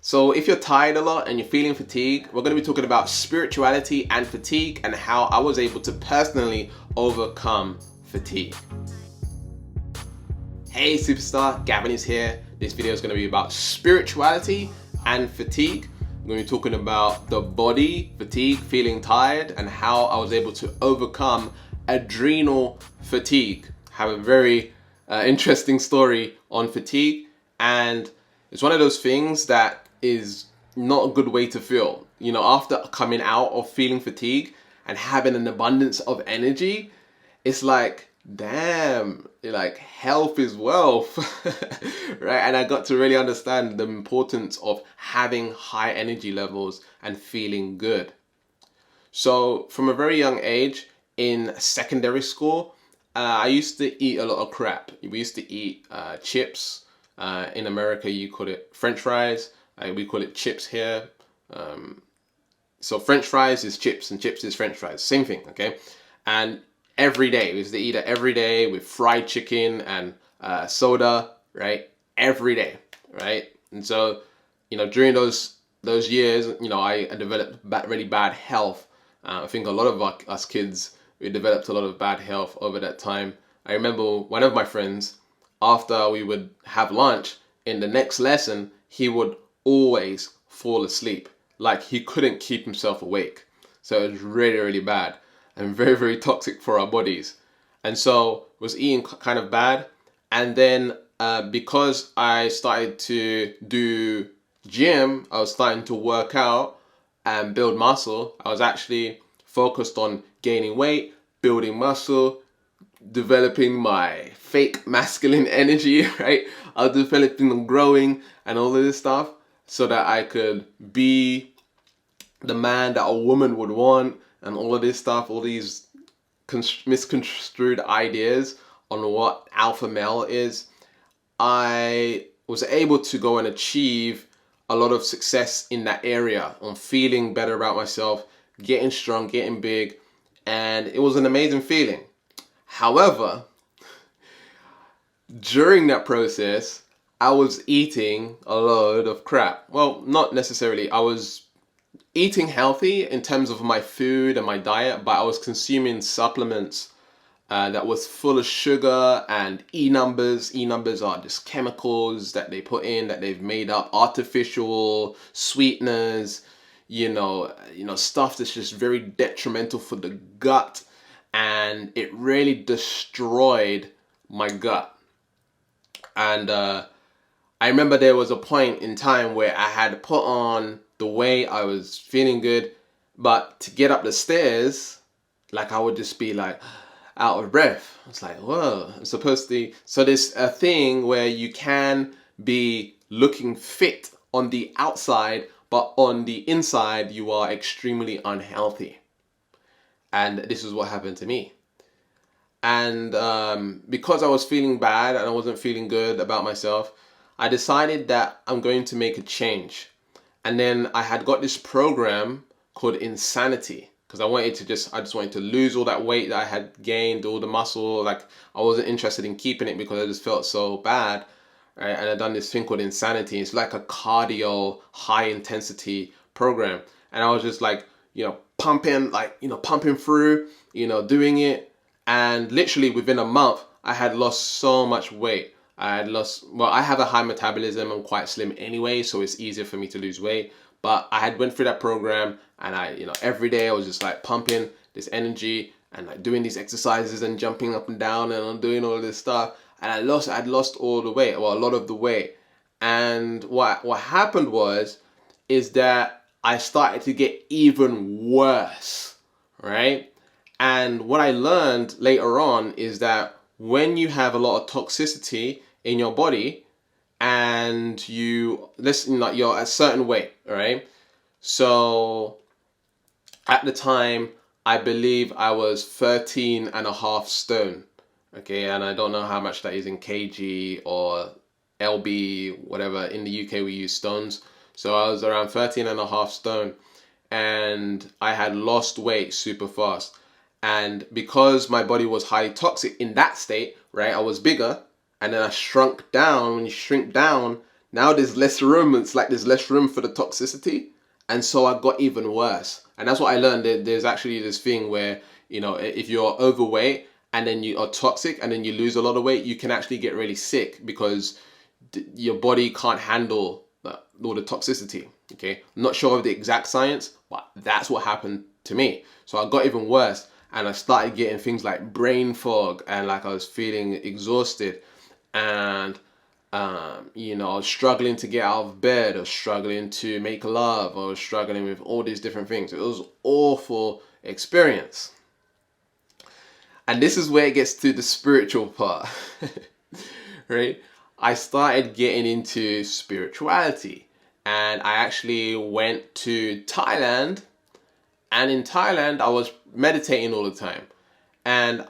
So if you're tired a lot and you're feeling fatigue, we're going to be talking about spirituality and fatigue and how I was able to personally overcome fatigue. Hey superstar, Gavin is here. This video is going to be about spirituality and fatigue. I'm going to be talking about the body, fatigue, feeling tired, and how I was able to overcome adrenal fatigue. I have a very interesting story on fatigue, and it's one of those things that is not a good way to feel. You know, after coming out of feeling fatigue and having an abundance of energy, it's like, damn, like health is wealth, right? And I got to really understand the importance of having high energy levels and feeling good. So from a very young age in secondary school, I used to eat a lot of crap. We used to eat chips. In America, you call it French fries. We call it chips here. So French fries is chips and chips is French fries. Same thing, okay? And every day, we used to eat it every day with fried chicken and soda, right? Every day, right? And so, you know, during those years, you know, I developed really bad health. I think a lot of us kids, we developed a lot of bad health over that time. I remember one of my friends, after we would have lunch, in the next lesson, he would always fall asleep. Like he couldn't keep himself awake. So it was really, really bad and very, very toxic for our bodies. And so was eating kind of bad. And then because I started to do gym, I was starting to work out and build muscle. I was actually focused on gaining weight, building muscle, developing my fake masculine energy, right? I was developing and growing and all of this stuff so that I could be the man that a woman would want and all of this stuff, all these misconstrued ideas on what alpha male is. I was able to go and achieve a lot of success in that area on feeling better about myself, getting strong, getting big, and it was an amazing feeling. However, during that process, I was eating a load of crap. Well, not necessarily. I was eating healthy in terms of my food and my diet, but I was consuming supplements that was full of sugar and E-numbers. E-numbers are just chemicals that they put in, that they've made up, artificial sweeteners, you know, stuff that's just very detrimental for the gut. And it really destroyed my gut. And I remember there was a point in time where I had put on the weight, I was feeling good, but to get up the stairs, like I would just be like out of breath. I was like, whoa, I'm supposed to. So there's a thing where you can be looking fit on the outside, but on the inside, you are extremely unhealthy. And this is what happened to me. And because I was feeling bad and I wasn't feeling good about myself, I decided that I'm going to make a change. And then I had got this program called Insanity, because I just wanted to lose all that weight that I had gained, all the muscle. Like I wasn't interested in keeping it because I just felt so bad. Right? And I'd done this thing called Insanity. It's like a cardio, high intensity program. And I was just like, you know, pumping through, you know, doing it. And literally within a month, I had lost so much weight. I have a high metabolism. I'm quite slim anyway, so it's easier for me to lose weight. But I had went through that program, and every day I was just like pumping this energy and like doing these exercises and jumping up and down and I'm doing all this stuff. And I'd lost all the weight, well, a lot of the weight. And what happened is that I started to get even worse, right? And what I learned later on is that when you have a lot of toxicity in your body and you're a certain weight, right? So at the time, I believe I was 13 and a half stone, okay? And I don't know how much that is in kg or lb, whatever. In the UK, we use stones. So I was around 13 and a half stone and I had lost weight super fast. And because my body was highly toxic in that state, right, I was bigger and then I shrunk down. When you shrink down, Now there's less room. It's like there's less room for the toxicity. And so I got even worse. And that's what I learned. There's actually this thing where, if you're overweight and then you are toxic and then you lose a lot of weight, you can actually get really sick because your body can't handle all the toxicity. Okay, I'm not sure of the exact science, but that's what happened to me. So I got even worse, and I started getting things like brain fog, and like I was feeling exhausted, and I was struggling to get out of bed, or struggling to make love, or struggling with all these different things. It was an awful experience. And this is where it gets to the spiritual part, right? I started getting into spirituality, and I actually went to Thailand, and in Thailand I was meditating all the time. And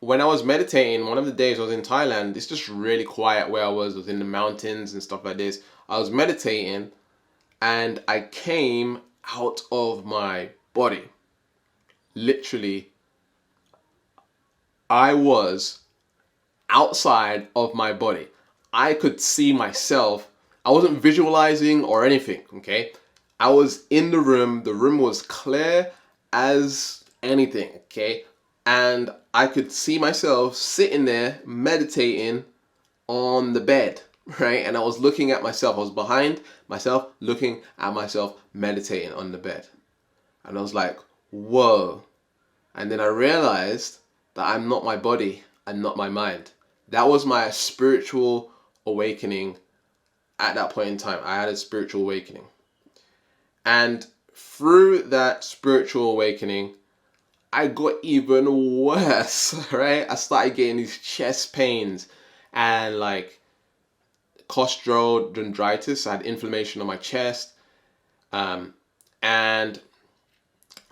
when I was meditating, one of the days I was in Thailand, it's just really quiet where I was in the mountains and stuff like this. I was meditating and I came out of my body. Literally, I was outside of my body. I could see myself. I wasn't visualizing or anything, okay? I was in the room. The room was clear as anything, okay? And I could see myself sitting there meditating on the bed, right? And I was looking at myself. I was behind myself, looking at myself, meditating on the bed. And I was like, whoa. And then I realized that I'm not my body and not my mind. That was my spiritual awakening at that point in time. I had a spiritual awakening. And through that spiritual awakening, I got even worse, right? I started getting these chest pains and like costochondritis. I had inflammation on my chest. And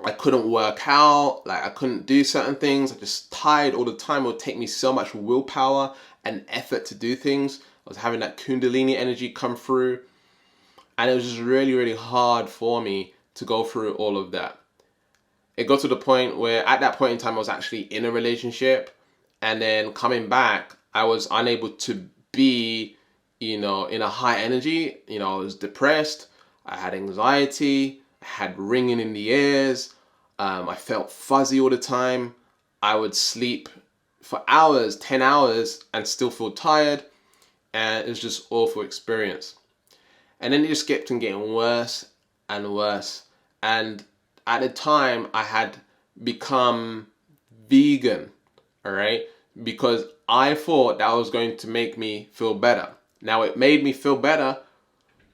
I couldn't work out, like I couldn't do certain things. I just tired all the time. It would take me so much willpower and effort to do things. I was having that Kundalini energy come through. And it was just really, really hard for me to go through all of that. It got to the point where at that point in time I was actually in a relationship, and then coming back I was unable to be in a high energy. I was depressed, I had anxiety, I had ringing in the ears, I felt fuzzy all the time. I would sleep for hours, 10 hours, and still feel tired, and it was just awful experience. And then it just kept on getting worse and worse. And at the time, I had become vegan, all right? Because I thought that was going to make me feel better. Now, it made me feel better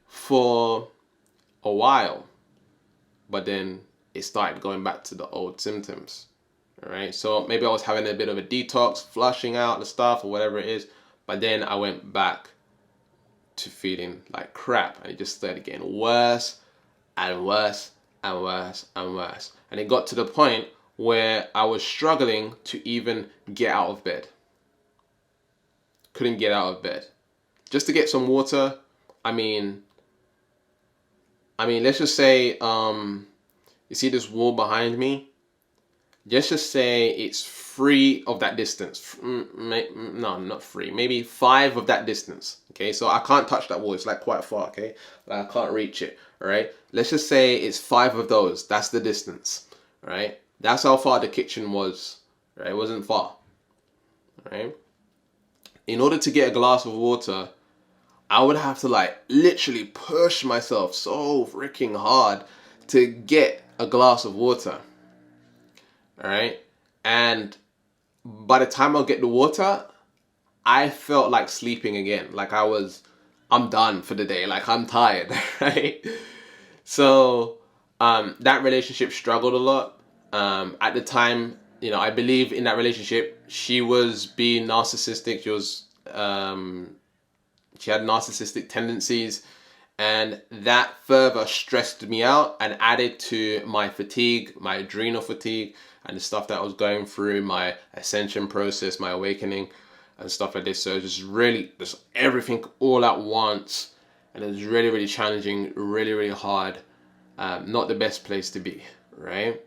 for a while, but then it started going back to the old symptoms, all right? So maybe I was having a bit of a detox, flushing out the stuff or whatever it is, but then I went back to feeling like crap, and it just started getting worse and worse and worse and worse. And it got to the point where I was struggling to even get out of bed. Couldn't get out of bed. Just to get some water, I mean, let's just say, you see this wall behind me? Let's just say it's 3 of that distance. No, not 3. Maybe 5 of that distance. Okay, so I can't touch that wall. It's like quite far. Okay, like I can't reach it. All right. Let's just say it's 5 of those. That's the distance. All right. That's how far the kitchen was. Right. It wasn't far. All right. In order to get a glass of water, I would have to like literally push myself so freaking hard to get a glass of water. All right. And by the time I'll get the water, I felt like sleeping again. Like I'm done for the day. Like I'm tired, right? So that relationship struggled a lot. At the time, I believe in that relationship, she was being narcissistic. She had narcissistic tendencies, and that further stressed me out and added to my fatigue, my adrenal fatigue, and the stuff that I was going through, my ascension process, my awakening, and stuff like this. So it was just everything all at once, and it was really, really challenging, really, really hard. Not the best place to be, right?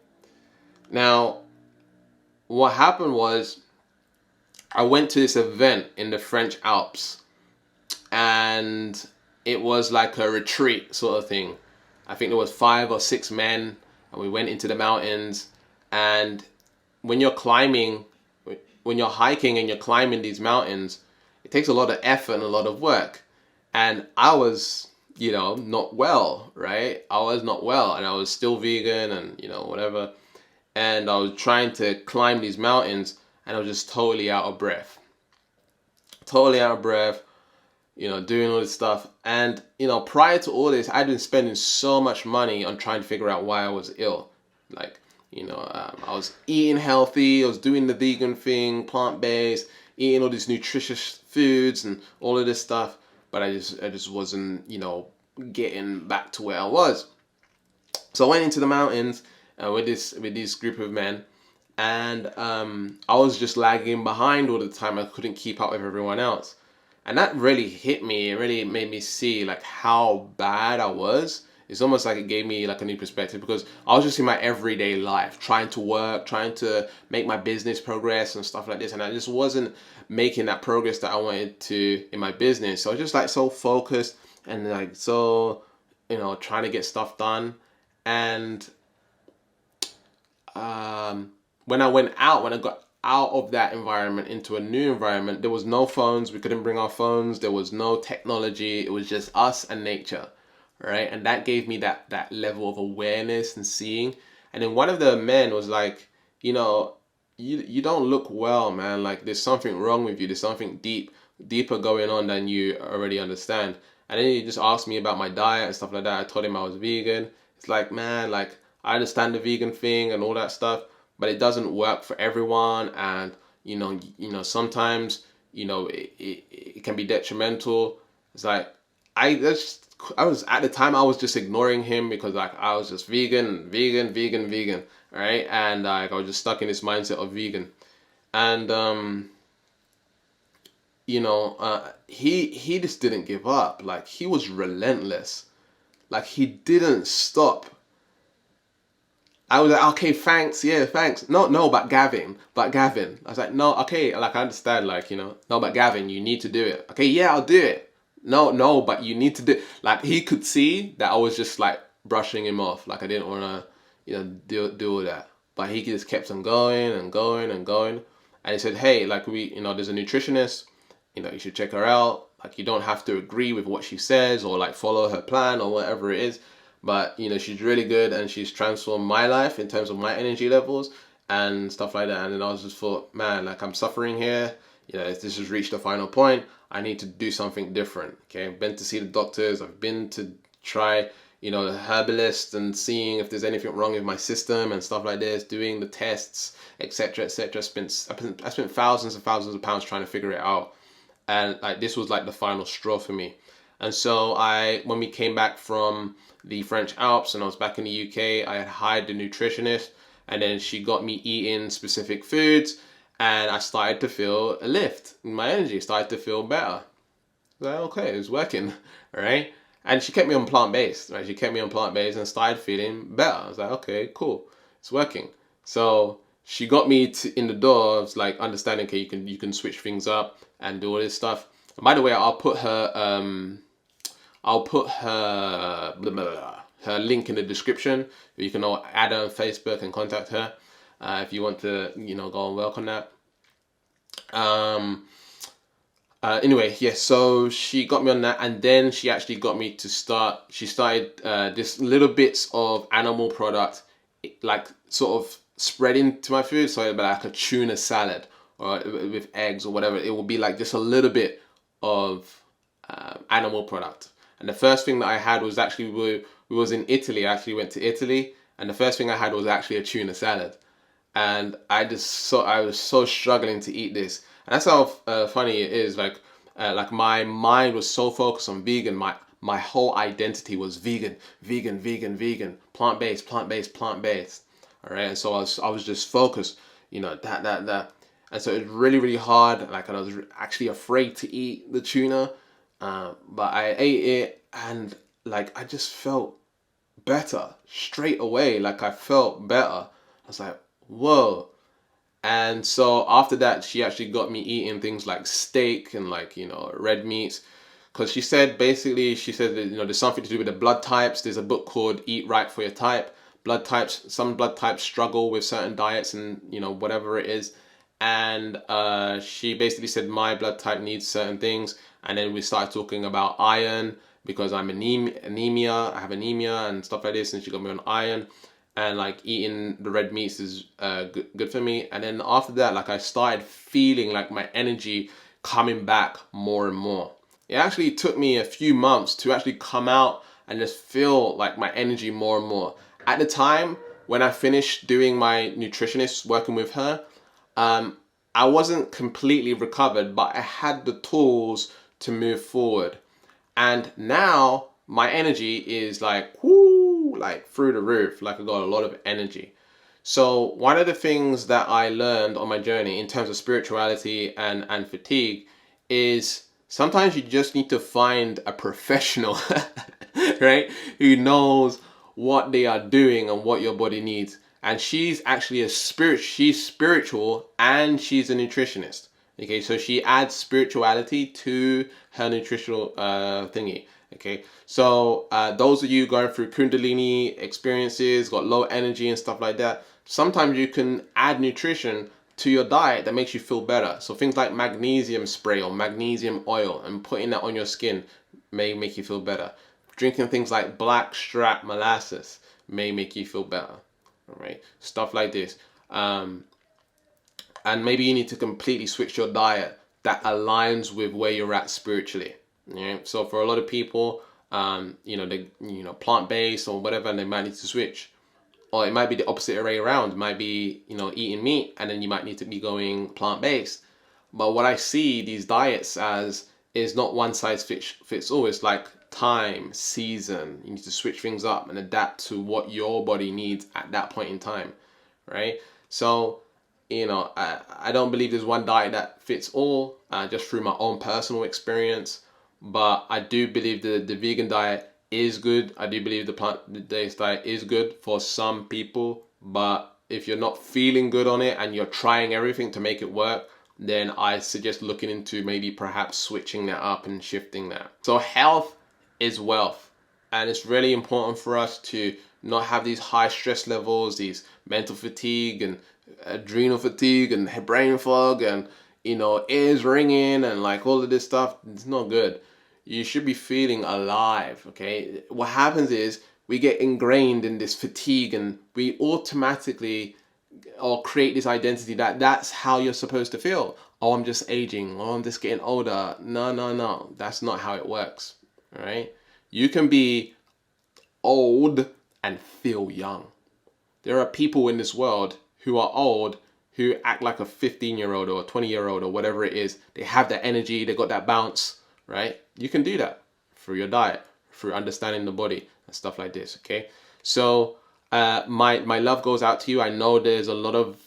Now, what happened was I went to this event in the French Alps, and it was like a retreat sort of thing. I think there was 5 or 6 men, and we went into the mountains. And when you're climbing, when you're hiking and you're climbing these mountains, it takes a lot of effort and a lot of work. And I was, not well, right? I was not well, and I was still vegan, and whatever. And I was trying to climb these mountains, and I was just totally out of breath. Totally out of breath, doing all this stuff. And, prior to all this, I'd been spending so much money on trying to figure out why I was ill. Like, I was eating healthy, I was doing the vegan thing, plant-based, eating all these nutritious foods and all of this stuff. But I just wasn't, getting back to where I was. So I went into the mountains with this group of men, and I was just lagging behind all the time. I couldn't keep up with everyone else, and that really hit me. It really made me see like how bad I was. It's almost like it gave me like a new perspective, because I was just in my everyday life trying to work, trying to make my business progress and stuff like this, and I just wasn't making that progress that I wanted to in my business. So I was just like so focused and like so, trying to get stuff done. And when I got out of that environment into a new environment, there was no phones. We couldn't bring our phones. There was no technology. It was just us and nature, right? And that gave me that level of awareness and seeing. And then one of the men was like, you don't look well, man. Like there's something wrong with you. There's something deeper going on than you already understand. And then he just asked me about my diet and stuff like that. I told him I was vegan. It's like, man, like I understand the vegan thing and all that stuff, but it doesn't work for everyone. And sometimes it can be detrimental. It's like I was at the time I was just ignoring him, because like I was just vegan, right? And like I was just stuck in this mindset of vegan. And he just didn't give up. Like he was relentless. Like he didn't stop. I was like, okay, thanks, yeah, thanks. No, but Gavin. I was like, no, okay, like I understand, like, no, but Gavin, you need to do it. Okay, yeah, I'll do it. No, but you need to do. Like he could see that I was just like brushing him off. Like I didn't want to, do all that. But he just kept on going and going and going. And he said, hey, like there's a nutritionist. You should check her out. Like you don't have to agree with what she says or like follow her plan or whatever it is. But she's really good, and she's transformed my life in terms of my energy levels and stuff like that. And then I was just thought, man, like I'm suffering here. This has reached a final point. I need to do something different. Okay, I've been to see the doctors. I've been to try, the herbalist and seeing if there's anything wrong with my system and stuff like this, doing the tests, etc., etc. I spent thousands and thousands of pounds trying to figure it out, and like this was like the final straw for me. And so when we came back from the French Alps and I was back in the UK, I had hired a nutritionist, and then she got me eating specific foods, and I started to feel a lift in my energy, started to feel better. Like, okay, it was working, right? And she kept me on plant-based, right? She kept me on plant-based and started feeling better. I was like, okay, cool, it's working. So she got me in the door of like understanding, okay, you can switch things up and do all this stuff. And by the way, I'll put her blah, blah, blah, her link in the description. You can all add her on Facebook and contact her if you want to, go and work on that. Anyway, yeah, so she got me on that, and then she actually got me to start. She started this little bits of animal product, like sort of spreading to my food. So it'd be like a tuna salad or with eggs or whatever. It will be like just a little bit of animal product. And the first thing that I had was actually we was in Italy. I actually went to Italy, and the first thing I had was actually a tuna salad. And I was so struggling to eat this. And that's how funny it is. Like my mind was so focused on vegan. My whole identity was vegan, plant based. All right, and so I was just focused, that. And so it was really, really hard. Like I was actually afraid to eat the tuna, but I ate it, and like I just felt better straight away. Like I felt better. I was like, whoa. And so after that, she actually got me eating things like steak and like, red meats, because she said basically, she said that, you know, there's something to do with the blood types. There's a book called Eat Right for Your Type. Blood types, some blood types struggle with certain diets and, you know, whatever it is. And she basically said my blood type needs certain things. And then we started talking about iron, because I'm anemia, I have anemia and stuff like this. And she got me on iron, and like eating the red meats is good for me. And then after that, like I started feeling like my energy coming back more and more. It actually took me a few months to actually come out and just feel like my energy more and more. At the time when I finished doing my nutritionist, working with her, I wasn't completely recovered, but I had the tools to move forward. And now my energy is like, whoo, like through the roof. Like I got a lot of energy. So one of the things that I learned on my journey in terms of spirituality and fatigue is sometimes you just need to find a professional, right, who knows what they are doing and what your body needs. And she's actually she's spiritual and she's a nutritionist. Okay, so she adds spirituality to her nutritional thingy. Okay, so those of you going through Kundalini experiences, got low energy and stuff like that, sometimes you can add nutrition to your diet that makes you feel better. So things like magnesium spray or magnesium oil, and putting that on your skin may make you feel better. Drinking things like black strap molasses may make you feel better. All right, stuff like this. And maybe you need to completely switch your diet that aligns with where you're at spiritually. Yeah. So for a lot of people, you know, they, you know, plant-based or whatever, and they might need to switch. Or it might be the opposite way around. It might be, you know, eating meat, and then you might need to be going plant-based. But what I see these diets as is not one size fits all. It's like time, season. You need to switch things up and adapt to what your body needs at that point in time, right? So, you know, I don't believe there's one diet that fits all, just through my own personal experience. But I do believe the vegan diet is good. I do believe the plant-based diet is good for some people. But if you're not feeling good on it and you're trying everything to make it work, then I suggest looking into maybe perhaps switching that up and shifting that. So health is wealth. And it's really important for us to not have these high stress levels, these mental fatigue and adrenal fatigue and brain fog and, you know, ears ringing and like all of this stuff. It's not good. You should be feeling alive, okay? What happens is we get ingrained in this fatigue, and we automatically or create this identity that that's how you're supposed to feel. Oh, I'm just aging. Oh, I'm just getting older. No. That's not how it works, all right? You can be old and feel young. There are people in this world who are old who act like a 15-year-old or a 20-year-old or whatever it is. They have that energy, they got that bounce, right? You can do that through your diet, through understanding the body and stuff like this, okay? So my love goes out to you. I know there's a lot of,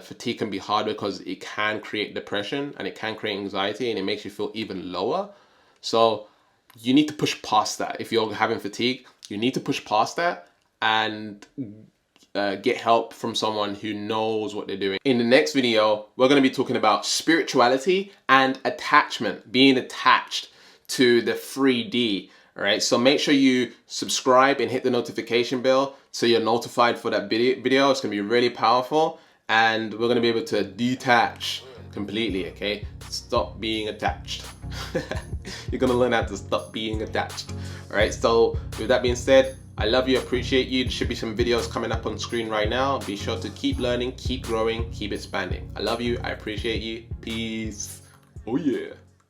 fatigue can be hard because it can create depression and it can create anxiety and it makes you feel even lower. So you need to push past that. If you're having fatigue, you need to push past that and get help from someone who knows what they're doing. In the next video, we're going to be talking about spirituality and attachment, being attached to the 3D. All right, so make sure you subscribe and hit the notification bell so you're notified for that video. It's going to be really powerful, and we're going to be able to detach completely, okay? Stop being attached. You're going to learn how to stop being attached. All right, so with that being said, I love you, appreciate you. There should be some videos coming up on screen right now. Be sure to keep learning, keep growing, keep expanding. I love you, I appreciate you. Peace. Oh yeah.